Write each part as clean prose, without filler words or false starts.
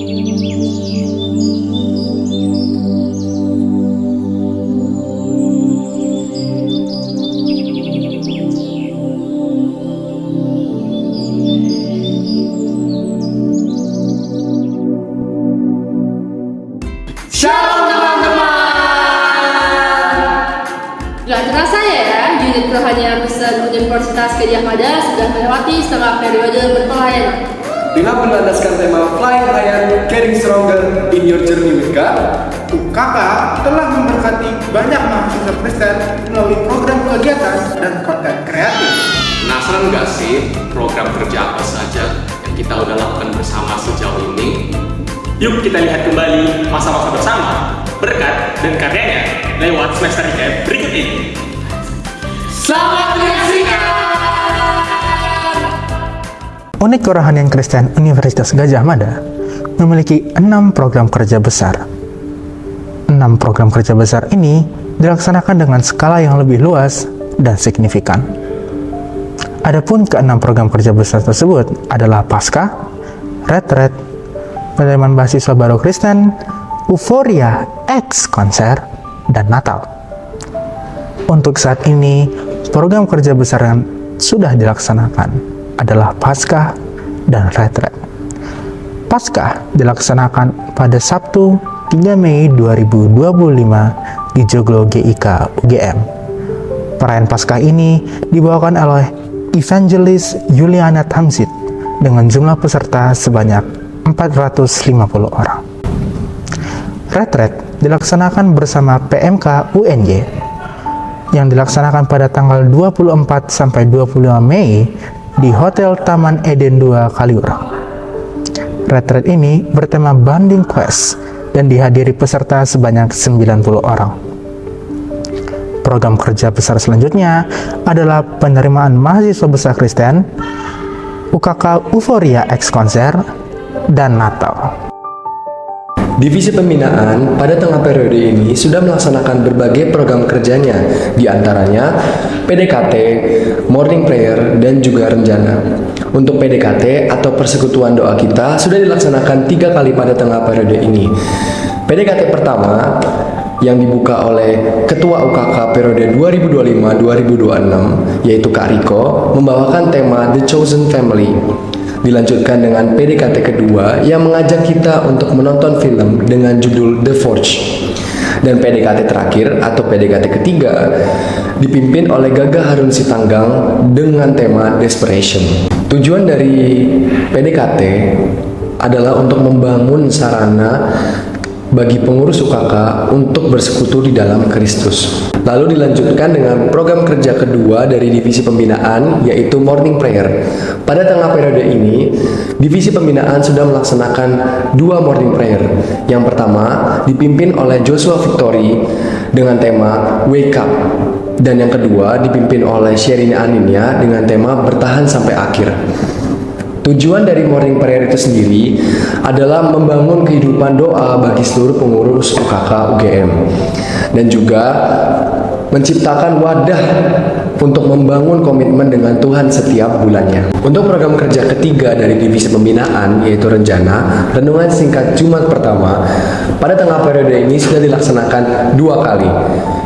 Shalom teman-teman. Gak terasa ya, unit kerohanian Kristen Universitas Gadjah Mada sudah melewati setengah periode berpelayanan. Dengan berlandaskan tema Flying Higher, Getting Stronger in Your Journey with God, UKK telah memberkati banyak mahasiswa Kristen melalui program kegiatan dan konten kreatif. Penasaran nggak sih program kerja apa saja yang kita udah lakukan bersama sejauh ini? Yuk kita lihat kembali masa-masa bersama, berkat dan karyanya lewat semester recap berikut ini. Selamat menyaksikan. Unit Kerohanian Kristen Universitas Gadjah Mada memiliki 6 program kerja besar. 6 program kerja besar ini dilaksanakan dengan skala yang lebih luas dan signifikan. Adapun ke-6 program kerja besar tersebut adalah Paskah, Retreat, Penerimaan Mahasiswa Baru Kristen, Euforia X Konser, dan Natal. Untuk saat ini, program kerja besar yang sudah dilaksanakan adalah Paskah dan Retreat. Paskah dilaksanakan pada Sabtu 3 Mei 2025 di Joglo GIK UGM. Perayaan Paskah ini dibawakan oleh Evangelis Juliana Tamsit dengan jumlah peserta sebanyak 450 orang. Retreat dilaksanakan bersama PMK UNY yang dilaksanakan pada tanggal 24 sampai 25 Mei di Hotel Taman Eden 2 Kaliurang. Retreat ini bertema Bonding Quest dan dihadiri peserta sebanyak 90 orang. Program kerja besar selanjutnya adalah penerimaan mahasiswa besar Kristen, UKK Euforia X Konser, dan Natal. Divisi Pembinaan pada tengah periode ini sudah melaksanakan berbagai program kerjanya, di antaranya PDKT, Morning Prayer, dan juga Rencana. Untuk PDKT atau Persekutuan Doa Kita sudah dilaksanakan 3 kali pada tengah periode ini. PDKT pertama yang dibuka oleh Ketua UKK periode 2025-2026 yaitu Kak Riko membawakan tema The Chosen Family. Dilanjutkan dengan PDKT kedua yang mengajak kita untuk menonton film dengan judul The Forge. Dan PDKT terakhir atau PDKT ketiga dipimpin oleh Gaga Harun Sitanggang dengan tema Desperation. Tujuan dari PDKT adalah untuk membangun sarana bagi pengurus UKK untuk bersekutu di dalam Kristus. Lalu dilanjutkan dengan program kerja kedua dari divisi pembinaan yaitu Morning Prayer. Pada tengah periode ini, divisi pembinaan sudah melaksanakan 2 Morning Prayer. Yang pertama dipimpin oleh Joshua Victory dengan tema Wake Up. Dan yang kedua dipimpin oleh Sherina Aninia dengan tema Bertahan Sampai Akhir. Tujuan dari Morning Prayer itu sendiri adalah membangun kehidupan doa bagi seluruh pengurus UKK UGM dan juga menciptakan wadah untuk membangun komitmen dengan Tuhan setiap bulannya. Untuk program kerja ketiga dari divisi pembinaan yaitu Rencana, renungan singkat Jumat pertama pada tengah periode ini sudah dilaksanakan 2 kali.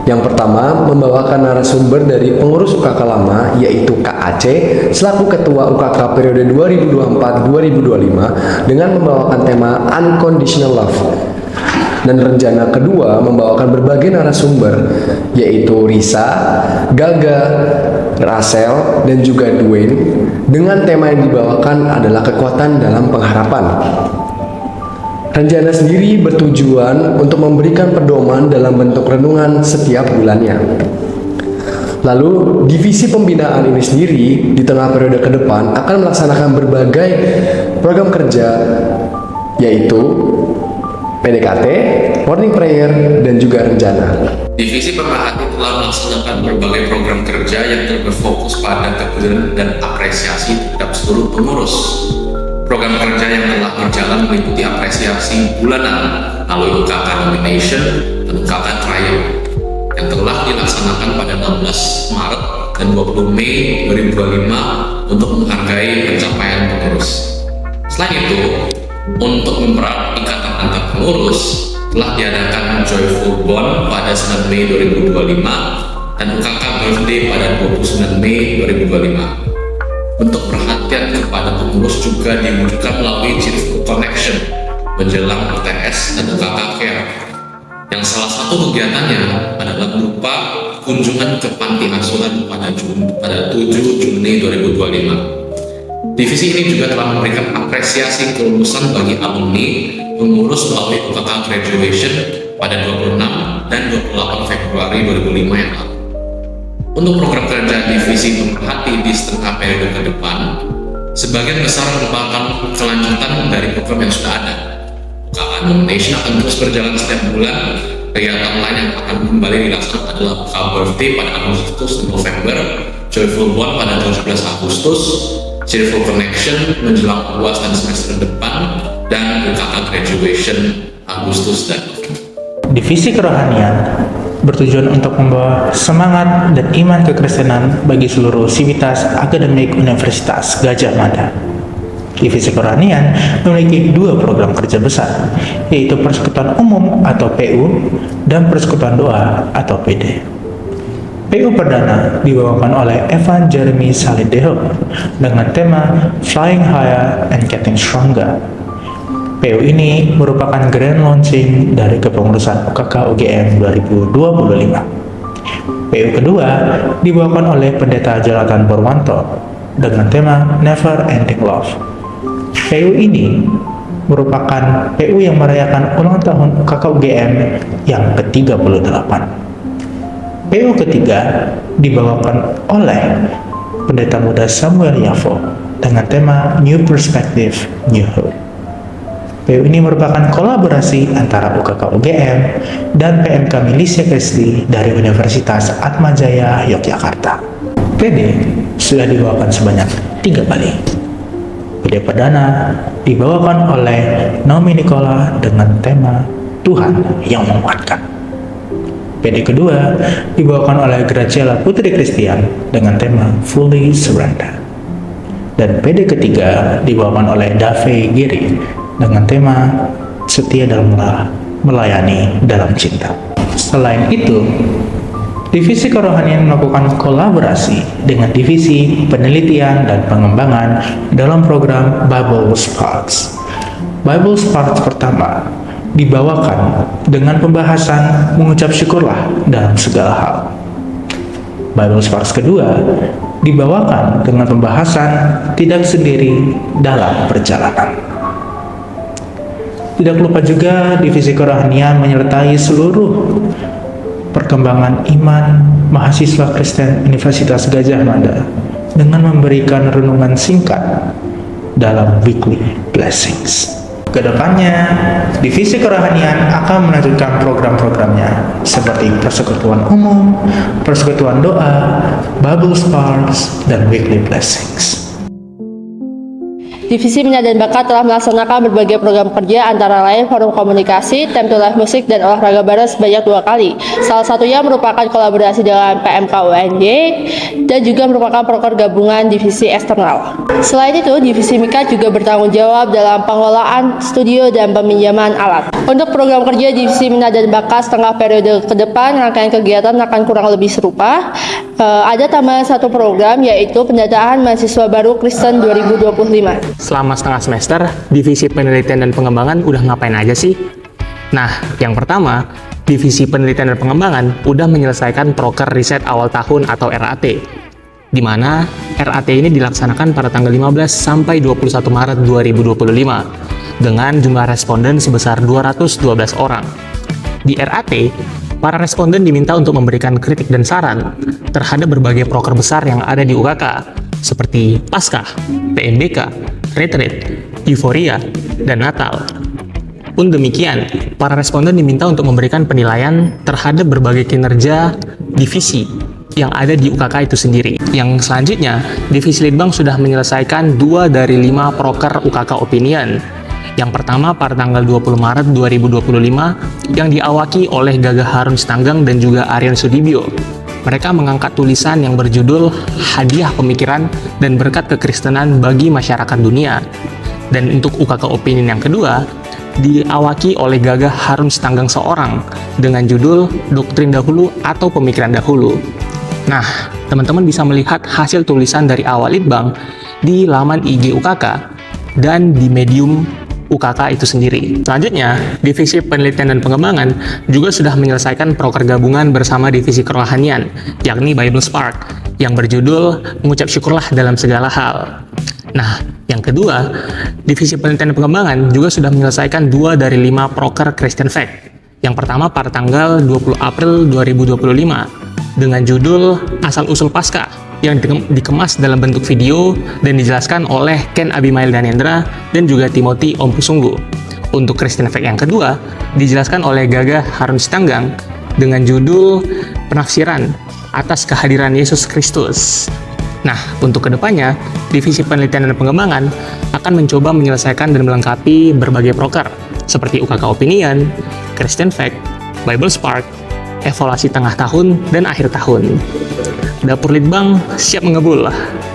Yang pertama membawakan narasumber dari pengurus UKK lama yaitu Kak Aceh selaku Ketua UKK periode 2024-2025 dengan membawakan tema Unconditional Love. Dan rencana kedua membawakan berbagai narasumber yaitu Risa, Gaga, Rachel, dan juga Dwayne dengan tema yang dibawakan adalah kekuatan dalam pengharapan. Rencana sendiri bertujuan untuk memberikan pedoman dalam bentuk renungan setiap bulannya. Lalu divisi pembinaan ini sendiri di tengah periode ke depan akan melaksanakan berbagai program kerja yaitu PDKT, Morning Prayer, dan juga Rencana. Divisi Pemerhati telah melaksanakan berbagai program kerja yang berfokus pada teguran dan apresiasi terhadap seluruh pengurus. Program kerja yang telah berjalan meliputi apresiasi bulanan melalui UKK Nomination dan UKK Trial yang telah dilaksanakan pada 16 Maret dan 20 Mei 2025 untuk menghargai pencapaian pengurus. Selain itu, Untuk mempererat ikatan antar pengurus, telah diadakan Joyful Bond pada 9 Mei 2025 dan UKK Birthday pada 29 Mei 2025. Bentuk perhatian kepada pengurus juga diwujudkan melalui Joyful Connection menjelang UTS dan UKK Care, yang salah satu kegiatannya adalah berupa kunjungan ke panti asuhan pada 7 Juni 2025. Divisi ini juga telah memberikan apresiasi kelulusan bagi alumni pengurus melalui UKK Graduation pada 26 dan 28 Februari 2005 yang lalu. Untuk program kerja divisi pemerhati di setengah periode ke depan, sebagian besar merupakan kelanjutan dari program yang sudah ada. UKK Nomination akan terus berjalan setiap bulan. Kegiatan lain yang akan kembali dilaksanakan adalah UKK Birthday pada Agustus dan November, Joyful Bond pada 17 Agustus, Joyful Connection menjelang UAS dan semester depan, dan UKK Graduation Agustus dan November. Divisi kerohanian bertujuan untuk membawa semangat dan iman kekristenan bagi seluruh sivitas akademik Universitas Gadjah Mada. Divisi kerohanian memiliki 2 program kerja besar, yaitu Persekutuan Umum atau PU dan Persekutuan Doa atau PD. PU perdana dibawakan oleh Evan Jeremy Salideho dengan tema Flying Higher and Getting Stronger. PU ini merupakan grand launching dari kepengurusan UKK UGM 2025. PU kedua dibawakan oleh Pendeta Jonathan Purwanto dengan tema Never Ending Love. PU ini merupakan PU yang merayakan ulang tahun UKK UGM yang ke-38. PU ketiga dibawakan oleh Pendeta Muda Samuel Yafo dengan tema New Perspective, New Hope. PU ini merupakan kolaborasi antara UKK UGM dan PMK Milisia Kristi dari Universitas Atmajaya Yogyakarta. PD sudah dibawakan sebanyak 3 kali. PD perdana dibawakan oleh Naomi Nicola dengan tema Tuhan yang menguatkan. PD kedua dibawakan oleh Graciela Putri Christian dengan tema Fully Surrender. Dan PD ketiga dibawakan oleh Dave Giri dengan tema Setia dalam melayani dalam cinta. Selain itu, Divisi Kerohanian melakukan kolaborasi dengan Divisi Penelitian dan Pengembangan dalam program Bible Sparks. Bible Sparks pertama dibawakan dengan pembahasan mengucap syukurlah dalam segala hal. Bible Sparks kedua dibawakan dengan pembahasan tidak sendiri dalam perjalanan. Tidak lupa juga Divisi Kerohanian menyertai seluruh perkembangan iman mahasiswa Kristen Universitas Gadjah Mada dengan memberikan renungan singkat dalam Weekly Blessings. Kedepannya, Divisi Kerohanian akan melanjutkan program-programnya seperti Persekutuan Umum, Persekutuan Doa, Bible Sparks, dan Weekly Blessings. Divisi Minat dan Bakat telah melaksanakan berbagai program kerja antara lain forum komunikasi, time to live musik, dan olahraga bareng sebanyak 2 kali. Salah satunya merupakan kolaborasi dengan PMK UNJ dan juga merupakan proker gabungan divisi eksternal. Selain itu, Divisi Mika juga bertanggung jawab dalam pengelolaan studio dan peminjaman alat. Untuk program kerja Divisi Minat dan Bakat setengah periode ke depan, rangkaian kegiatan akan kurang lebih serupa. Ada tambahan 1 program, yaitu pendataan mahasiswa baru Kristen 2025. Selama setengah semester, Divisi Penelitian dan Pengembangan udah ngapain aja sih? Nah, yang pertama, Divisi Penelitian dan Pengembangan udah menyelesaikan proker riset awal tahun atau RAT, di mana RAT ini dilaksanakan pada tanggal 15 sampai 21 Maret 2025 dengan jumlah responden sebesar 212 orang. Di RAT, para responden diminta untuk memberikan kritik dan saran terhadap berbagai proker besar yang ada di UKK, seperti Paskah, PMBK, Retreat, Euforia, dan Natal. Pun demikian, para responden diminta untuk memberikan penilaian terhadap berbagai kinerja divisi yang ada di UKK itu sendiri. Yang selanjutnya, Divisi Litbang sudah menyelesaikan 2 dari 5 proker UKK Opinion. Yang pertama pada tanggal 20 Maret 2025 yang diawaki oleh Gagah Harun Stanggang dan juga Aryan Sudibyo. Mereka mengangkat tulisan yang berjudul Hadiah Pemikiran dan Berkat Kekristenan bagi Masyarakat Dunia. Dan untuk UKK Opinion yang kedua, diawaki oleh Gagah Harun Sitanggang seorang dengan judul Doktrin Dahulu atau Pemikiran Dahulu. Nah, teman-teman bisa melihat hasil tulisan dari awal litbang di laman IG UKK dan di medium UKK itu sendiri. Selanjutnya, Divisi Penelitian dan Pengembangan juga sudah menyelesaikan proker gabungan bersama Divisi Kerohanian, yakni Bible Spark, yang berjudul Mengucap Syukurlah Dalam Segala Hal. Nah, yang kedua, Divisi Penelitian dan Pengembangan juga sudah menyelesaikan 2 dari 5 proker Christian Fact. Yang pertama pada tanggal 20 April 2025 dengan judul Asal-Usul Paskah, yang dikemas dalam bentuk video dan dijelaskan oleh Ken Abimael Danendra dan juga Timothy Ompusunggu. Untuk Christian Fact yang kedua, dijelaskan oleh Gagah Harun Sitanggang dengan judul Penafsiran atas Kehadiran Yesus Kristus. Nah, untuk kedepannya, Divisi Penelitian dan Pengembangan akan mencoba menyelesaikan dan melengkapi berbagai proker, seperti UKK Opinion, Christian Fact, Bible Spark, evaluasi tengah tahun, dan akhir tahun. Dapur Litbang siap mengebul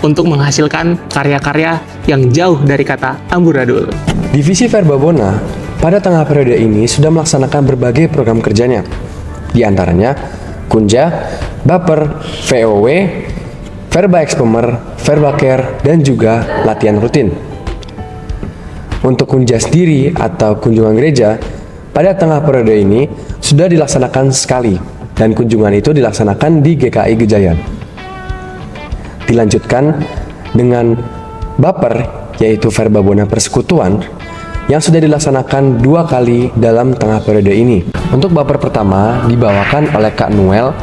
untuk menghasilkan karya-karya yang jauh dari kata amburadul. Divisi Verbabona pada tengah periode ini sudah melaksanakan berbagai program kerjanya. Di antaranya Kunja, Baper, VOW, Verba Expemer, Verba Care, dan juga latihan rutin. Untuk Kunja sendiri atau kunjungan gereja, pada tengah periode ini sudah dilaksanakan sekali, dan kunjungan itu dilaksanakan di GKI Gejayan. Dilanjutkan dengan Baper, yaitu Verbabona Persekutuan, yang sudah dilaksanakan 2 kali dalam tengah periode ini. Untuk Baper pertama dibawakan oleh Kak Noel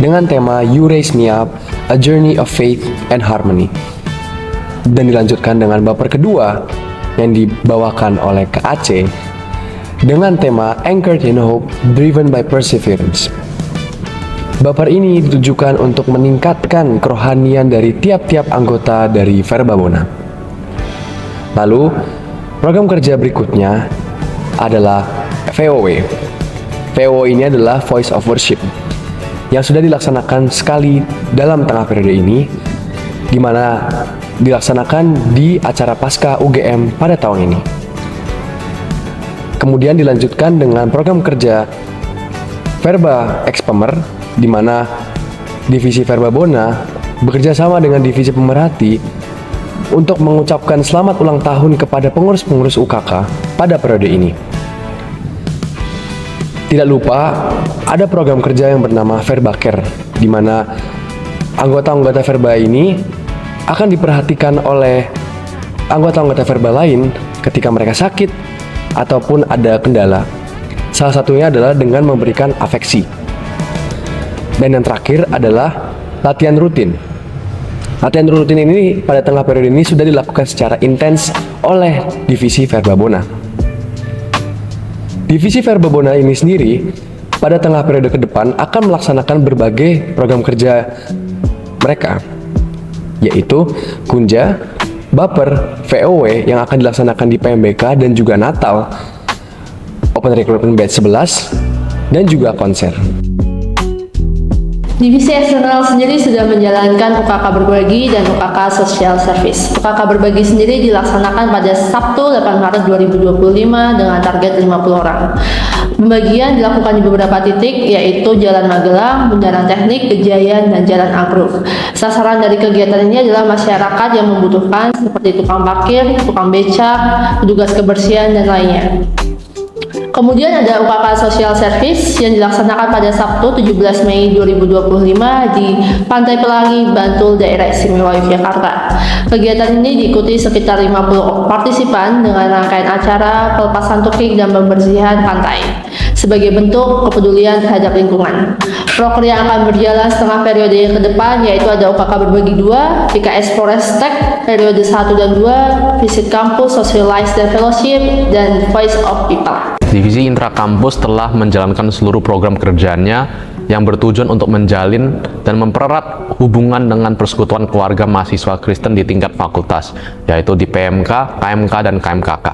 dengan tema You Raise Me Up, A Journey of Faith and Harmony. Dan dilanjutkan dengan Baper kedua yang dibawakan oleh Kak Aceh dengan tema Anchored in Hope, Driven by Perseverance. Baper ini ditujukan untuk meningkatkan kerohanian dari tiap-tiap anggota dari Verbabona. Lalu, program kerja berikutnya adalah VOW. VOW ini adalah Voice of Worship yang sudah dilaksanakan sekali dalam tengah periode ini, di mana dilaksanakan di acara Paskah UGM pada tahun ini. Kemudian dilanjutkan dengan program kerja Verba Expemer, di mana Divisi Verbabona bekerja sama dengan Divisi Pemerhati untuk mengucapkan selamat ulang tahun kepada pengurus-pengurus UKK pada periode ini. Tidak lupa, ada program kerja yang bernama Verba Care, di mana anggota-anggota Verba ini akan diperhatikan oleh anggota-anggota Verba lain ketika mereka sakit ataupun ada kendala. Salah satunya adalah dengan memberikan afeksi. Dan yang terakhir adalah latihan rutin. Latihan rutin ini pada tengah periode ini sudah dilakukan secara intens oleh Divisi Verbabona. Divisi Verbabona ini sendiri pada tengah periode ke depan akan melaksanakan berbagai program kerja mereka, yaitu Kunja, Baper, VOW yang akan dilaksanakan di PMBK dan juga Natal, Open Recruitment Batch 11, dan juga konser. Divisi eksternal sendiri sudah menjalankan UKK Berbagi dan UKK Social Service. UKK Berbagi sendiri dilaksanakan pada Sabtu 8 Maret 2025 dengan target 50 orang. Pembagian dilakukan di beberapa titik, yaitu Jalan Magelang, Bundaran Teknik, Gejayan, dan Jalan Agruf. Sasaran dari kegiatan ini adalah masyarakat yang membutuhkan seperti tukang parkir, tukang becak, petugas kebersihan, dan lainnya. Kemudian ada UKK Social Service yang dilaksanakan pada Sabtu 17 Mei 2025 di Pantai Pelangi, Bantul, Daerah Istimewa Yogyakarta. Kegiatan ini diikuti sekitar 50 partisipan dengan rangkaian acara pelepasan tukik dan pembersihan pantai sebagai bentuk kepedulian terhadap lingkungan. Proker yang akan berjalan setengah periode ke depan yaitu ada UKK Berbagi 2, PKS Forestek periode 1 dan 2, Visit Kampus, Socialize dan Fellowship, dan Voice of People. Divisi Intrakampus telah menjalankan seluruh program kerjanya yang bertujuan untuk menjalin dan mempererat hubungan dengan persekutuan keluarga mahasiswa Kristen di tingkat fakultas, yaitu di PMK, KMK, dan KMKK.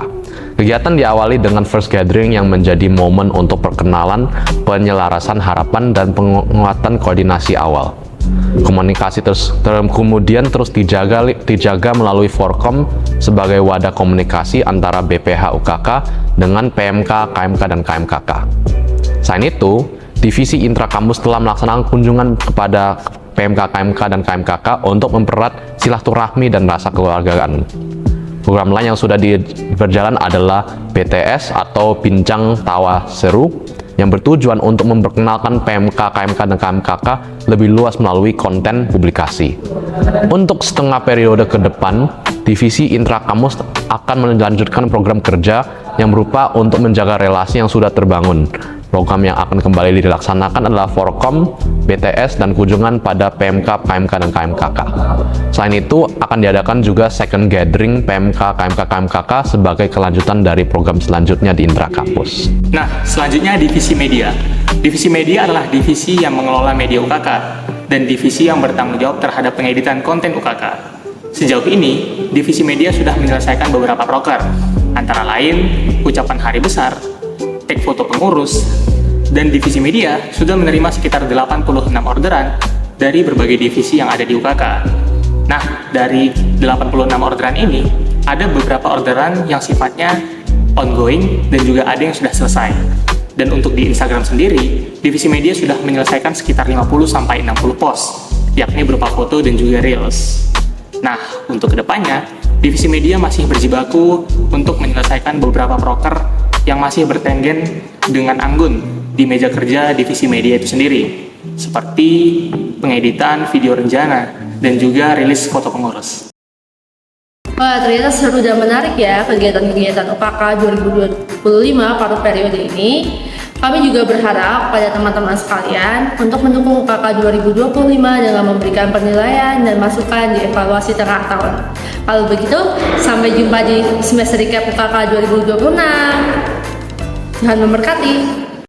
Kegiatan diawali dengan first gathering yang menjadi momen untuk perkenalan, penyelarasan harapan, dan penguatan koordinasi awal. Komunikasi kemudian terus dijaga melalui Forkom sebagai wadah komunikasi antara BPH UKK dengan PMK, KMK, dan KMKK. Selain itu, Divisi Intrakampus telah melaksanakan kunjungan kepada PMK, KMK, dan KMKK untuk mempererat silaturahmi dan rasa kekeluargaan. Program lain yang sudah berjalan adalah BTS atau Bincang Tawa Seru, yang bertujuan untuk memperkenalkan PMK, KMK, dan KMKK lebih luas melalui konten publikasi. Untuk setengah periode ke depan, Divisi Intrakampus akan melanjutkan program kerja yang berupa untuk menjaga relasi yang sudah terbangun. Program yang akan kembali dilaksanakan adalah Forkom, BTS, dan kunjungan pada PMK, KMK, dan KMKK. Selain itu, akan diadakan juga second gathering PMK, KMK, KMKK sebagai kelanjutan dari program selanjutnya di Intrakampus. Nah, selanjutnya divisi media. Divisi media adalah divisi yang mengelola media UKK dan divisi yang bertanggung jawab terhadap pengeditan konten UKK. Sejauh ini, divisi media sudah menyelesaikan beberapa proker, antara lain ucapan hari besar, tag foto pengurus, dan divisi media sudah menerima sekitar 86 orderan dari berbagai divisi yang ada di UKK. Nah, dari 86 orderan ini, ada beberapa orderan yang sifatnya ongoing dan juga ada yang sudah selesai. Dan untuk di Instagram sendiri, divisi media sudah menyelesaikan sekitar 50-60 post, yakni berupa foto dan juga reels. Nah, untuk kedepannya, divisi media masih berjibaku untuk menyelesaikan beberapa proker yang masih bertenggen dengan anggun di meja kerja divisi media itu sendiri, seperti pengeditan video rencana dan juga rilis foto pengurus. Wah, ternyata seru dan menarik ya kegiatan-kegiatan UKK 2025 paruh periode ini. Kami juga berharap pada teman-teman sekalian untuk mendukung UKK 2025 dengan memberikan penilaian dan masukan di evaluasi tengah tahun. Kalau begitu, sampai jumpa di semester recap UKK 2026. Tuhan memberkati.